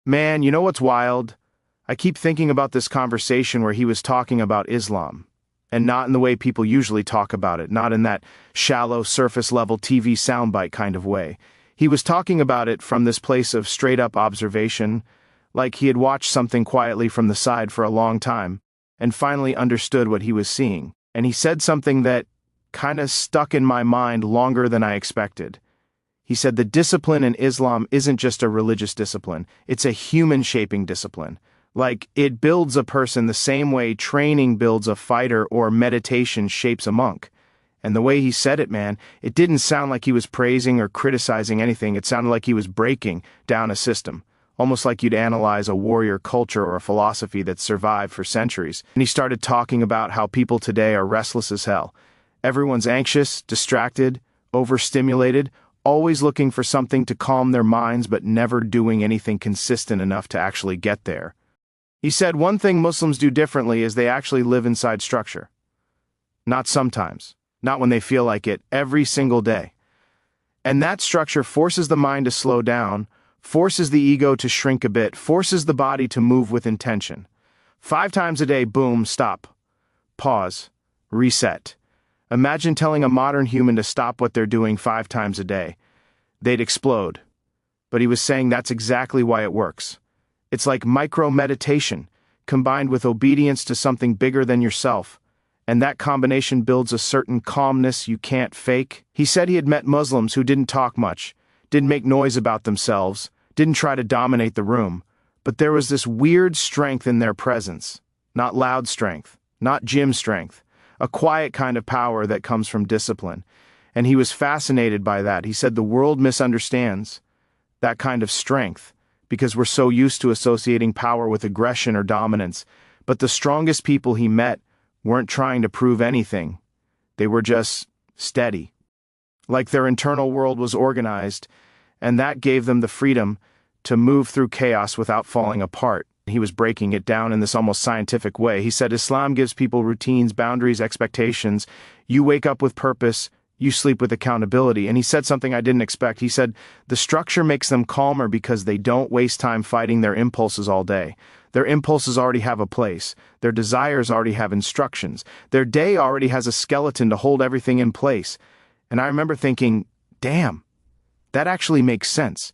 Man, you know what's wild? I keep thinking about this conversation where he was talking about Islam, and not in the way people usually talk about it, not in that shallow, surface-level TV soundbite kind of way. He was talking about it from this place of straight-up observation, like he had watched something quietly from the side for a long time, and finally understood what he was seeing. And he said something that kinda stuck in my mind longer than I expected. He said the discipline in Islam isn't just a religious discipline, it's a human-shaping discipline. Like, it builds a person the same way training builds a fighter or meditation shapes a monk. And the way he said it, man, it didn't sound like he was praising or criticizing anything. It sounded like he was breaking down a system, almost like you'd analyze a warrior culture or a philosophy that's survived for centuries. And he started talking about how people today are restless as hell. Everyone's anxious, distracted, overstimulated, always looking for something to calm their minds but never doing anything consistent enough to actually get there. He said one thing Muslims do differently is they actually live inside structure. Not sometimes, not when they feel like it, every single day. And that structure forces the mind to slow down, forces the ego to shrink a bit, forces the body to move with intention. 5 times a day, boom, stop, pause, reset. Imagine telling a modern human to stop what they're doing 5 times a day. They'd explode. But he was saying that's exactly why it works. It's like micro-meditation, combined with obedience to something bigger than yourself. And that combination builds a certain calmness you can't fake. He said he had met Muslims who didn't talk much, didn't make noise about themselves, didn't try to dominate the room. But there was this weird strength in their presence. Not loud strength, not gym strength. A quiet kind of power that comes from discipline. And he was fascinated by that. He said the world misunderstands that kind of strength because we're so used to associating power with aggression or dominance. But the strongest people he met weren't trying to prove anything. They were just steady. Like their internal world was organized, and that gave them the freedom to move through chaos without falling apart. He was breaking it down in this almost scientific way. He said Islam gives people routines, boundaries, expectations. You wake up with purpose, you sleep with accountability. And he said something I didn't expect. He said the structure makes them calmer because they don't waste time fighting their impulses all day. Their impulses already have a place. Their desires already have instructions. Their day already has a skeleton to hold everything in place. And I remember thinking, damn, that actually makes sense.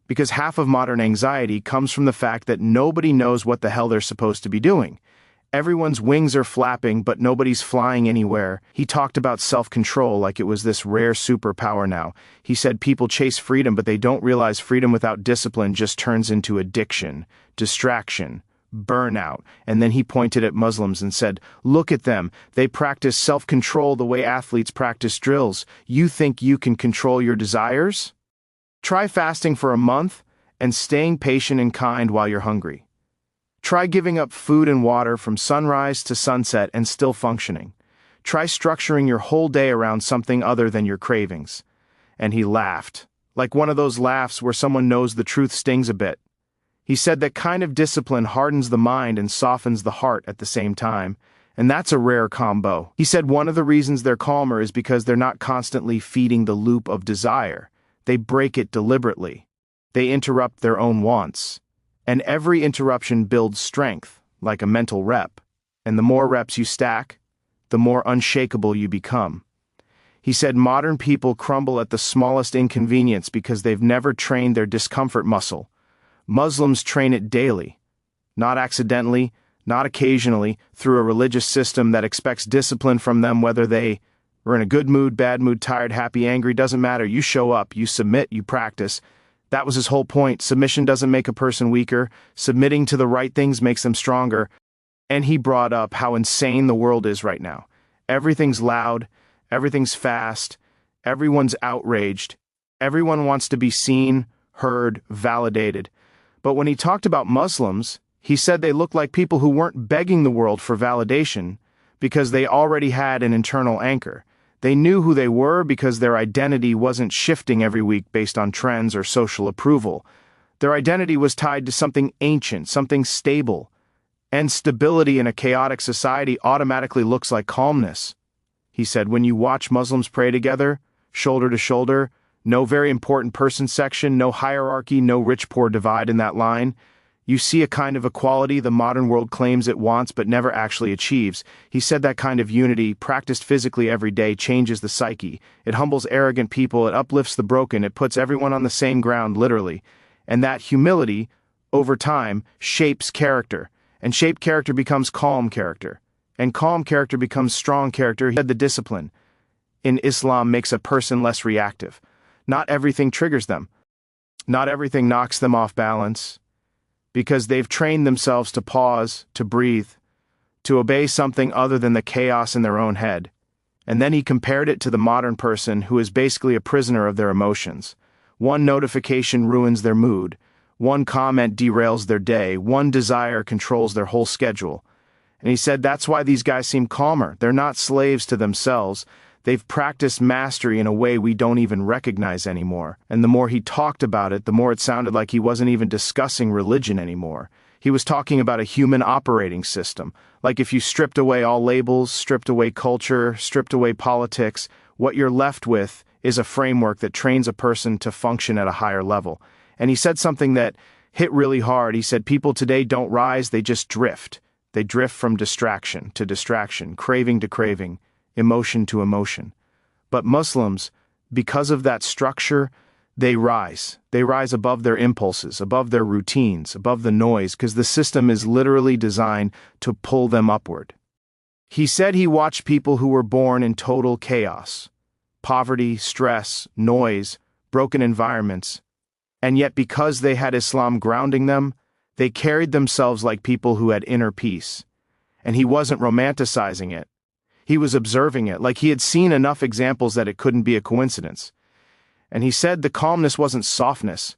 Because half of modern anxiety comes from the fact that nobody knows what the hell they're supposed to be doing. Everyone's wings are flapping, but nobody's flying anywhere. He talked about self-control like it was this rare superpower now. He said people chase freedom, but they don't realize freedom without discipline just turns into addiction, distraction, burnout. And then he pointed at Muslims and said, look at them. They practice self-control the way athletes practice drills. You think you can control your desires? Try fasting for a month and staying patient and kind while you're hungry. Try giving up food and water from sunrise to sunset and still functioning. Try structuring your whole day around something other than your cravings. And he laughed, like one of those laughs where someone knows the truth stings a bit. He said that kind of discipline hardens the mind and softens the heart at the same time, and that's a rare combo. He said one of the reasons they're calmer is because they're not constantly feeding the loop of desire. They break it deliberately. They interrupt their own wants. And every interruption builds strength, like a mental rep. And the more reps you stack, the more unshakable you become. He said modern people crumble at the smallest inconvenience because they've never trained their discomfort muscle. Muslims train it daily. Not accidentally, not occasionally, through a religious system that expects discipline from them whether they are in a good mood, bad mood, tired, happy, angry, doesn't matter. You show up, you submit, you practice. That was his whole point. Submission doesn't make a person weaker. Submitting to the right things makes them stronger. And he brought up how insane the world is right now. Everything's loud. Everything's fast. Everyone's outraged. Everyone wants to be seen, heard, validated. But when he talked about Muslims, he said they looked like people who weren't begging the world for validation because they already had an internal anchor. They knew who they were because their identity wasn't shifting every week based on trends or social approval. Their identity was tied to something ancient, something stable. And stability in a chaotic society automatically looks like calmness. He said when you watch Muslims pray together, shoulder to shoulder, No very important person section, no hierarchy, no rich-poor divide in that line. You see a kind of equality the modern world claims it wants but never actually achieves. He said that kind of unity, practiced physically every day, changes the psyche. It humbles arrogant people, it uplifts the broken, it puts everyone on the same ground, literally. And that humility, over time, shapes character. And shaped character becomes calm character. And calm character becomes strong character. He said the discipline in Islam makes a person less reactive. Not everything triggers them. Not everything knocks them off balance. Because they've trained themselves to pause, to breathe, to obey something other than the chaos in their own head. And then he compared it to the modern person who is basically a prisoner of their emotions. One notification ruins their mood. One comment derails their day. One desire controls their whole schedule. And he said that's why these guys seem calmer. They're not slaves to themselves. They've practiced mastery in a way we don't even recognize anymore. And the more he talked about it, the more it sounded like he wasn't even discussing religion anymore. He was talking about a human operating system. Like if you stripped away all labels, stripped away culture, stripped away politics, what you're left with is a framework that trains a person to function at a higher level. And he said something that hit really hard. He said people today don't rise, they just drift. They drift from distraction to distraction, craving to craving, emotion to emotion. But Muslims, because of that structure, they rise. They rise above their impulses, above their routines, above the noise, because the system is literally designed to pull them upward. He said he watched people who were born in total chaos, poverty, stress, noise, broken environments, and yet because they had Islam grounding them, they carried themselves like people who had inner peace. And he wasn't romanticizing it. He was observing it, like he had seen enough examples that it couldn't be a coincidence. And he said the calmness wasn't softness.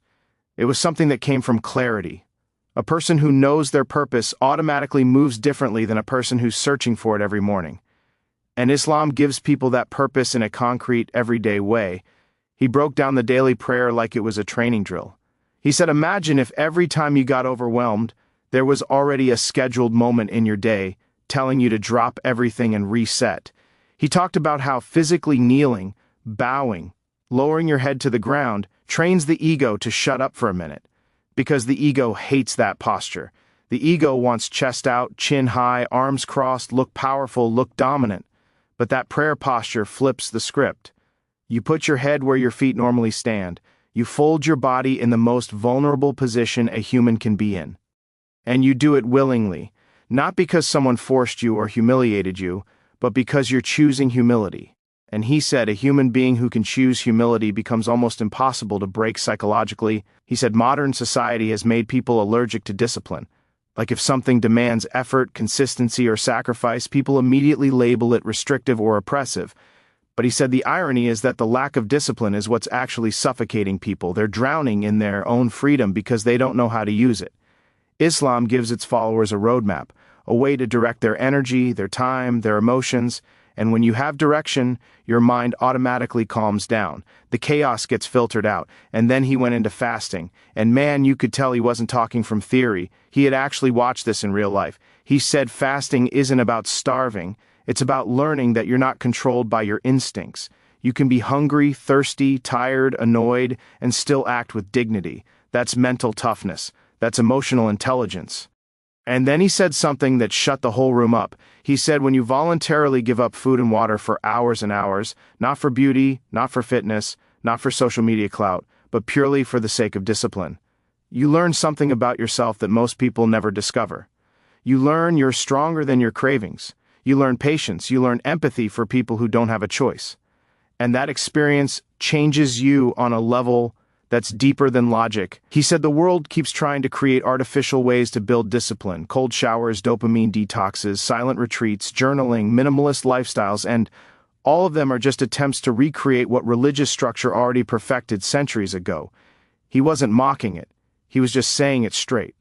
It was something that came from clarity. A person who knows their purpose automatically moves differently than a person who's searching for it every morning. And Islam gives people that purpose in a concrete, everyday way. He broke down the daily prayer like it was a training drill. He said, imagine if every time you got overwhelmed, there was already a scheduled moment in your day telling you to drop everything and reset. He talked about how physically kneeling, bowing, lowering your head to the ground trains the ego to shut up for a minute, because the ego hates that posture. The ego wants chest out, chin high, arms crossed, look powerful, look dominant. But that prayer posture flips the script. You put your head where your feet normally stand. You fold your body in the most vulnerable position a human can be in. And you do it willingly. Not because someone forced you or humiliated you, but because you're choosing humility. And he said a human being who can choose humility becomes almost impossible to break psychologically. He said modern society has made people allergic to discipline. Like if something demands effort, consistency, or sacrifice, people immediately label it restrictive or oppressive. But he said the irony is that the lack of discipline is what's actually suffocating people. They're drowning in their own freedom because they don't know how to use it. Islam gives its followers a roadmap, a way to direct their energy, their time, their emotions, and when you have direction, your mind automatically calms down. The chaos gets filtered out, and then he went into fasting. And man, you could tell he wasn't talking from theory. He had actually watched this in real life. He said fasting isn't about starving, it's about learning that you're not controlled by your instincts. You can be hungry, thirsty, tired, annoyed, and still act with dignity. That's mental toughness. That's emotional intelligence. And then he said something that shut the whole room up. He said when you voluntarily give up food and water for hours and hours, not for beauty, not for fitness, not for social media clout, but purely for the sake of discipline, you learn something about yourself that most people never discover. You learn you're stronger than your cravings. You learn patience. You learn empathy for people who don't have a choice. And that experience changes you on a level that's deeper than logic. He said the world keeps trying to create artificial ways to build discipline: cold showers, dopamine detoxes, silent retreats, journaling, minimalist lifestyles, and all of them are just attempts to recreate what religious structure already perfected centuries ago. He wasn't mocking it. He was just saying it straight.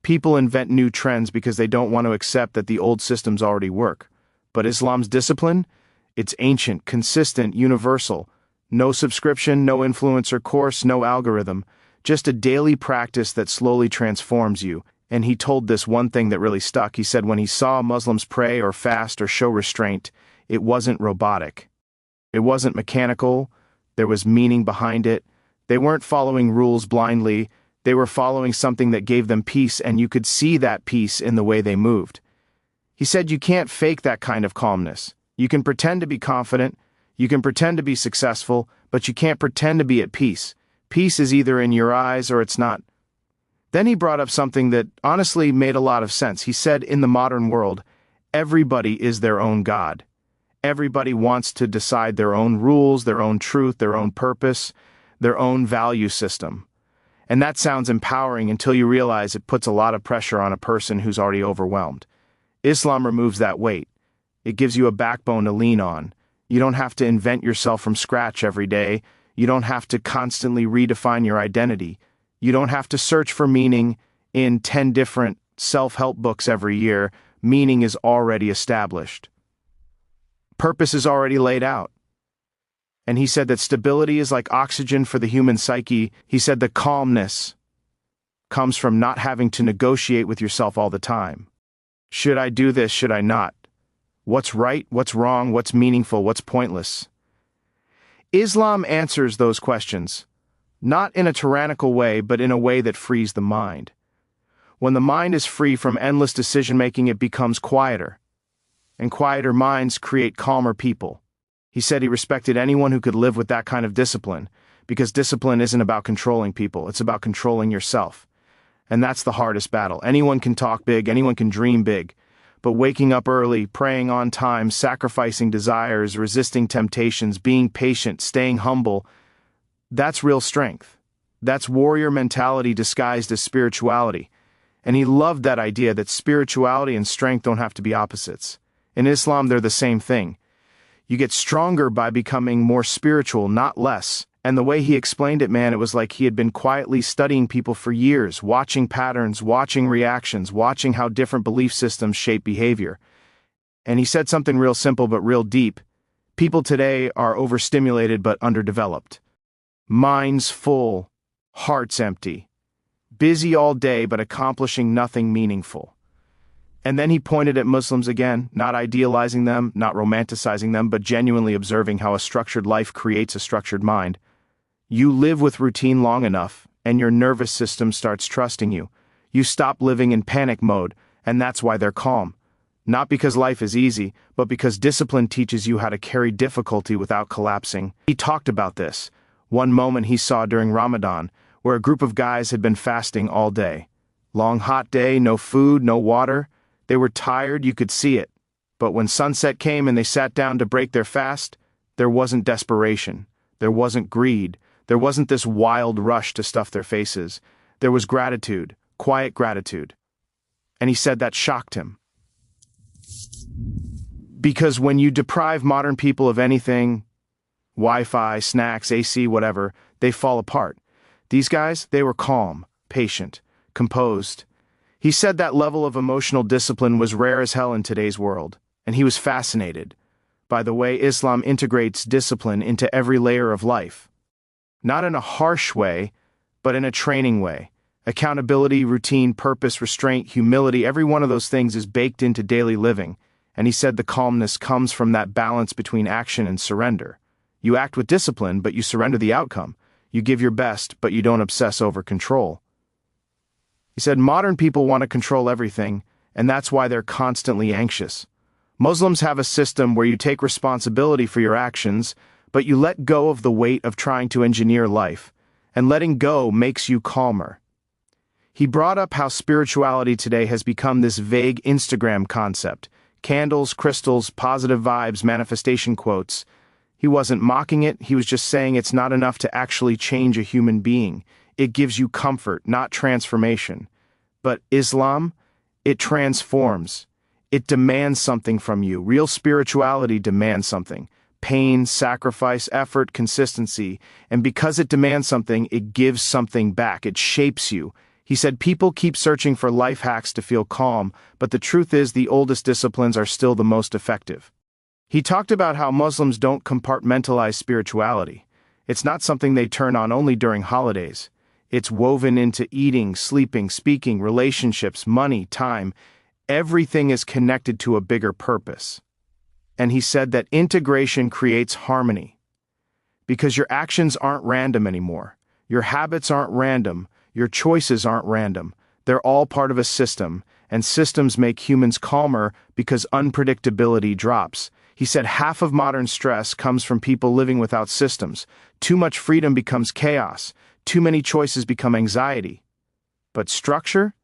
People invent new trends because they don't want to accept that the old systems already work. But Islam's discipline? It's ancient, consistent, universal. No subscription, no influencer course, no algorithm. Just a daily practice that slowly transforms you. And he told this one thing that really stuck. He said when he saw Muslims pray or fast or show restraint, it wasn't robotic. It wasn't mechanical. There was meaning behind it. They weren't following rules blindly. They were following something that gave them peace, and you could see that peace in the way they moved. He said you can't fake that kind of calmness. You can pretend to be confident, you can pretend to be successful, but you can't pretend to be at peace. Peace is either in your eyes or it's not. Then he brought up something that honestly made a lot of sense. He said in the modern world, everybody is their own God. Everybody wants to decide their own rules, their own truth, their own purpose, their own value system. And that sounds empowering until you realize it puts a lot of pressure on a person who's already overwhelmed. Islam removes that weight. It gives you a backbone to lean on. You don't have to invent yourself from scratch every day. You don't have to constantly redefine your identity. You don't have to search for meaning in 10 different self-help books every year. Meaning is already established. Purpose is already laid out. And he said that stability is like oxygen for the human psyche. He said the calmness comes from not having to negotiate with yourself all the time. Should I do this? Should I not? What's right? What's wrong? What's meaningful? What's pointless? Islam answers those questions, not in a tyrannical way, but in a way that frees the mind. When the mind is free from endless decision-making, it becomes quieter. And quieter minds create calmer people. He said he respected anyone who could live with that kind of discipline, because discipline isn't about controlling people, it's about controlling yourself. And that's the hardest battle. Anyone can talk big, anyone can dream big, but waking up early, praying on time, sacrificing desires, resisting temptations, being patient, staying humble, that's real strength. That's warrior mentality disguised as spirituality. And he loved that idea that spirituality and strength don't have to be opposites. In Islam, they're the same thing. You get stronger by becoming more spiritual, not less. And the way he explained it, man, it was like he had been quietly studying people for years, watching patterns, watching reactions, watching how different belief systems shape behavior. And he said something real simple but real deep. People today are overstimulated but underdeveloped. Minds full, hearts empty. Busy all day but accomplishing nothing meaningful. And then he pointed at Muslims again, not idealizing them, not romanticizing them, but genuinely observing how a structured life creates a structured mind. You live with routine long enough, and your nervous system starts trusting you. You stop living in panic mode, and that's why they're calm. Not because life is easy, but because discipline teaches you how to carry difficulty without collapsing. He talked about this. One moment he saw during Ramadan, where a group of guys had been fasting all day. Long hot day, no food, no water. They were tired, you could see it. But when sunset came and they sat down to break their fast, there wasn't desperation. There wasn't greed. There wasn't this wild rush to stuff their faces. There was gratitude, quiet gratitude. And he said that shocked him. Because when you deprive modern people of anything, Wi-Fi, snacks, AC, whatever, they fall apart. These guys, they were calm, patient, composed. He said that level of emotional discipline was rare as hell in today's world, and he was fascinated by the way Islam integrates discipline into every layer of life. Not in a harsh way, but in a training way. Accountability, routine, purpose, restraint, humility, every one of those things is baked into daily living, and he said the calmness comes from that balance between action and surrender. You act with discipline, but you surrender the outcome. You give your best, but you don't obsess over control. He said modern people want to control everything, and that's why they're constantly anxious. Muslims have a system where you take responsibility for your actions, but you let go of the weight of trying to engineer life, and letting go makes you calmer. He brought up how spirituality today has become this vague Instagram concept. Candles, crystals, positive vibes, manifestation quotes. He wasn't mocking it, he was just saying it's not enough to actually change a human being. It gives you comfort, not transformation. But Islam, it transforms. It demands something from you. Real spirituality demands something. Pain, sacrifice, effort, consistency. And because it demands something, it gives something back. It shapes you. He said people keep searching for life hacks to feel calm, but the truth is the oldest disciplines are still the most effective. He talked about how Muslims don't compartmentalize spirituality. It's not something they turn on only during holidays. It's woven into eating, sleeping, speaking, relationships, money, time. Everything is connected to a bigger purpose. And he said that integration creates harmony. because your actions aren't random anymore. Your habits aren't random. Your choices aren't random. They're all part of a system, and systems make humans calmer because unpredictability drops. He said half of modern stress comes from people living without systems. Too much freedom becomes chaos. Too many choices become anxiety. But structure?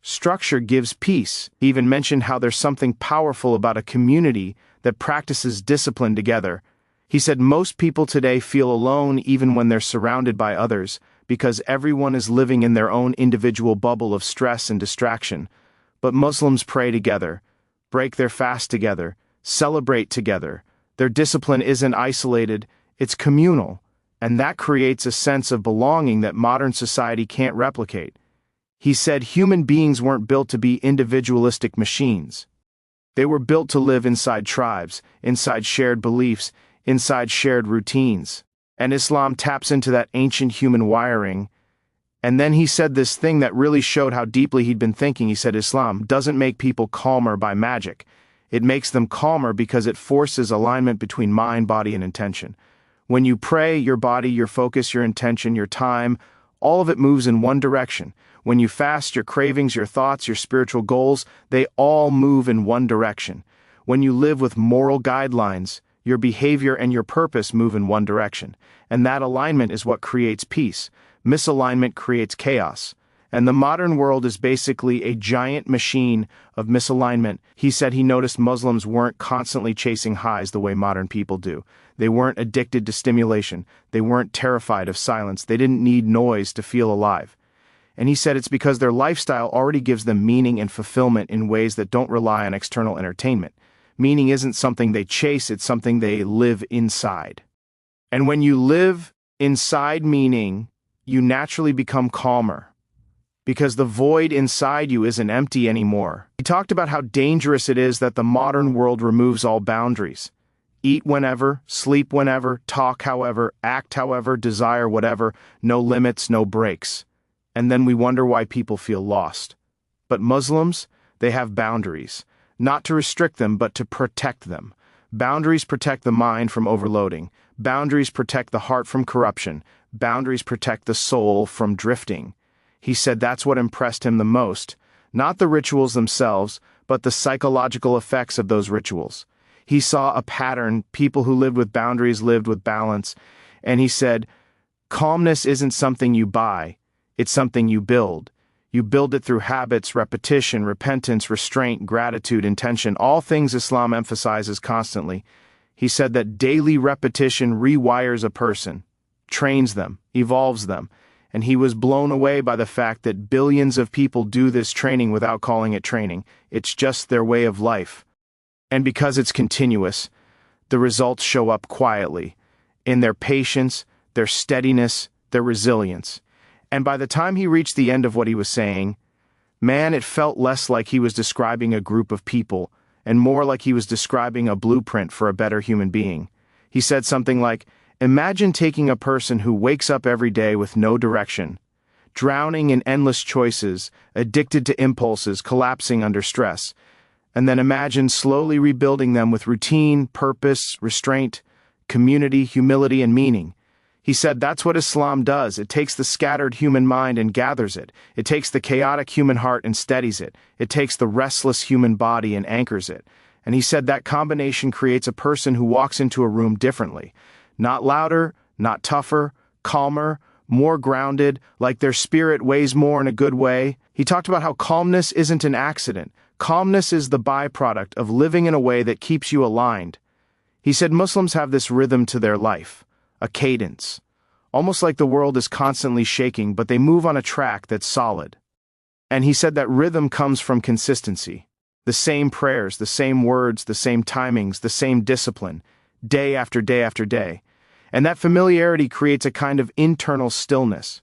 Structure gives peace. He even mentioned how there's something powerful about a community that practices discipline together. He said most people today feel alone even when they're surrounded by others, because everyone is living in their own individual bubble of stress and distraction. But Muslims pray together, break their fast together, celebrate together. Their discipline isn't isolated, it's communal, and that creates a sense of belonging that modern society can't replicate. He said human beings weren't built to be individualistic machines. They were built to live inside tribes, inside shared beliefs, inside shared routines. And Islam taps into that ancient human wiring. And then he said this thing that really showed how deeply he'd been thinking. He said Islam doesn't make people calmer by magic. It makes them calmer because it forces alignment between mind, body, and intention. When you pray, your body, your focus, your intention, your time, all of it moves in one direction. When you fast, your cravings, your thoughts, your spiritual goals, they all move in one direction. When you live with moral guidelines, your behavior and your purpose move in one direction. And that alignment is what creates peace. Misalignment creates chaos. And the modern world is basically a giant machine of misalignment. He said he noticed Muslims weren't constantly chasing highs the way modern people do. They weren't addicted to stimulation. They weren't terrified of silence. They didn't need noise to feel alive. And he said it's because their lifestyle already gives them meaning and fulfillment in ways that don't rely on external entertainment. Meaning isn't something they chase, it's something they live inside. And when you live inside meaning, you naturally become calmer, because the void inside you isn't empty anymore. He talked about how dangerous it is that the modern world removes all boundaries. Eat whenever, sleep whenever, talk however, act however, desire whatever, no limits, no breaks. And then we wonder why people feel lost. But Muslims, they have boundaries. Not to restrict them, but to protect them. Boundaries protect the mind from overloading. Boundaries protect the heart from corruption. Boundaries protect the soul from drifting. He said that's what impressed him the most. Not the rituals themselves, but the psychological effects of those rituals. He saw a pattern. People who lived with boundaries lived with balance. And he said, calmness isn't something you buy. It's something you build. You build it through habits, repetition, repentance, restraint, gratitude, intention, all things Islam emphasizes constantly. He said that daily repetition rewires a person, trains them, evolves them, and he was blown away by the fact that billions of people do this training without calling it training. It's just their way of life. And because it's continuous, the results show up quietly, in their patience, their steadiness, their resilience. And by the time he reached the end of what he was saying, man, it felt less like he was describing a group of people, and more like he was describing a blueprint for a better human being. He said something like, imagine taking a person who wakes up every day with no direction, drowning in endless choices, addicted to impulses, collapsing under stress, and then imagine slowly rebuilding them with routine, purpose, restraint, community, humility, and meaning. He said that's what Islam does. It takes the scattered human mind and gathers it. It takes the chaotic human heart and steadies it. It takes the restless human body and anchors it. And he said that combination creates a person who walks into a room differently. Not louder, not tougher, calmer, more grounded, like their spirit weighs more in a good way. He talked about how calmness isn't an accident. Calmness is the byproduct of living in a way that keeps you aligned. He said Muslims have this rhythm to their life. A cadence. Almost like the world is constantly shaking, but they move on a track that's solid. And he said that rhythm comes from consistency. The same prayers, the same words, the same timings, the same discipline, day after day after day. And that familiarity creates a kind of internal stillness.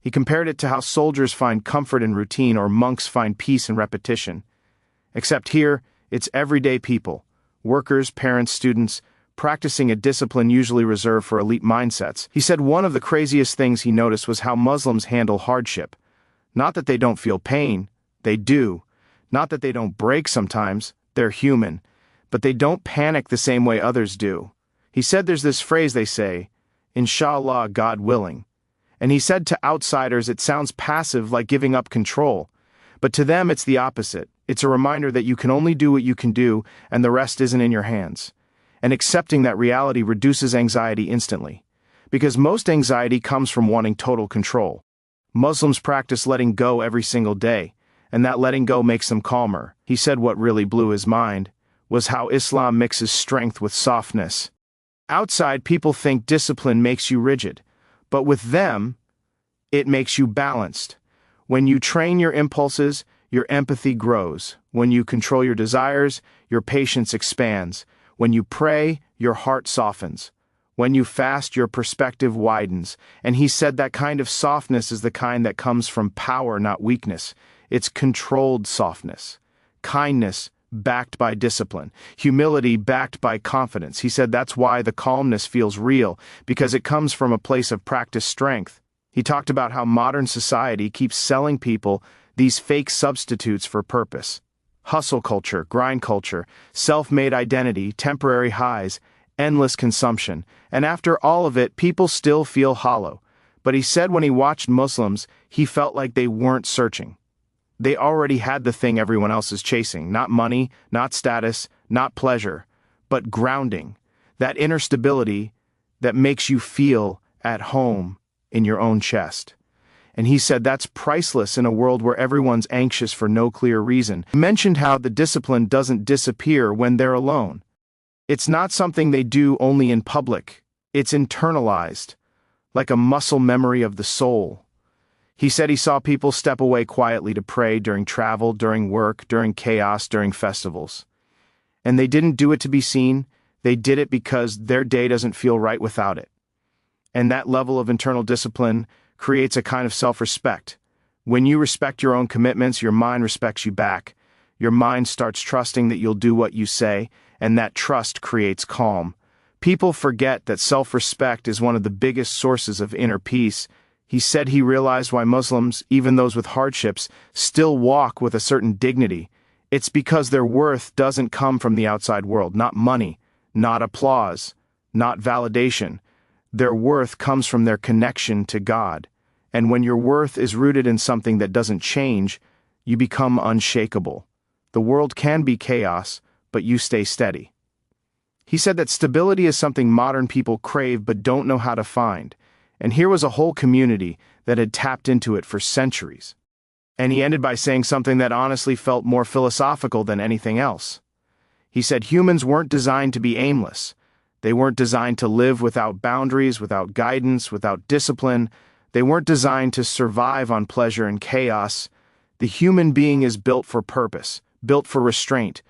He compared it to how soldiers find comfort in routine or monks find peace in repetition. Except here, it's everyday people, workers, parents, students, practicing a discipline usually reserved for elite mindsets. He said one of the craziest things he noticed was how Muslims handle hardship. Not that they don't feel pain, they do. Not that they don't break sometimes, they're human. But they don't panic the same way others do. He said there's this phrase they say, inshallah, God willing. And he said to outsiders it sounds passive, like giving up control. But to them it's the opposite. It's a reminder that you can only do what you can do, and the rest isn't in your hands. And accepting that reality reduces anxiety instantly. Because most anxiety comes from wanting total control. Muslims practice letting go every single day, and that letting go makes them calmer. He said what really blew his mind was how Islam mixes strength with softness. Outside, people think discipline makes you rigid, but with them, it makes you balanced. When you train your impulses, your empathy grows. When you control your desires, your patience expands. When you pray, your heart softens. When you fast, your perspective widens. And he said that kind of softness is the kind that comes from power, not weakness. It's controlled softness. Kindness, backed by discipline. Humility, backed by confidence. He said that's why the calmness feels real, because it comes from a place of practiced strength. He talked about how modern society keeps selling people these fake substitutes for purpose. Hustle culture, grind culture, self-made identity, temporary highs, endless consumption. And after all of it, people still feel hollow. But he said when he watched Muslims, he felt like they weren't searching. They already had the thing everyone else is chasing, not money, not status, not pleasure, but grounding, that inner stability that makes you feel at home in your own chest. And he said that's priceless in a world where everyone's anxious for no clear reason. He mentioned how the discipline doesn't disappear when they're alone. It's not something they do only in public. It's internalized, like a muscle memory of the soul. He said he saw people step away quietly to pray during travel, during work, during chaos, during festivals. And they didn't do it to be seen, they did it because their day doesn't feel right without it. And that level of internal discipline creates a kind of self-respect. When you respect your own commitments, your mind respects you back. Your mind starts trusting that you'll do what you say, and that trust creates calm. People forget that self-respect is one of the biggest sources of inner peace. He said he realized why Muslims, even those with hardships, still walk with a certain dignity. It's because their worth doesn't come from the outside world, not money, not applause, not validation. Their worth comes from their connection to God. And when your worth is rooted in something that doesn't change, you become unshakable. The world can be chaos, but you stay steady. He said that stability is something modern people crave but don't know how to find. And here was a whole community that had tapped into it for centuries. And he ended by saying something that honestly felt more philosophical than anything else. He said humans weren't designed to be aimless. They weren't designed to live without boundaries, without guidance, without discipline. They weren't designed to survive on pleasure and chaos. The human being is built for purpose, built for restraint,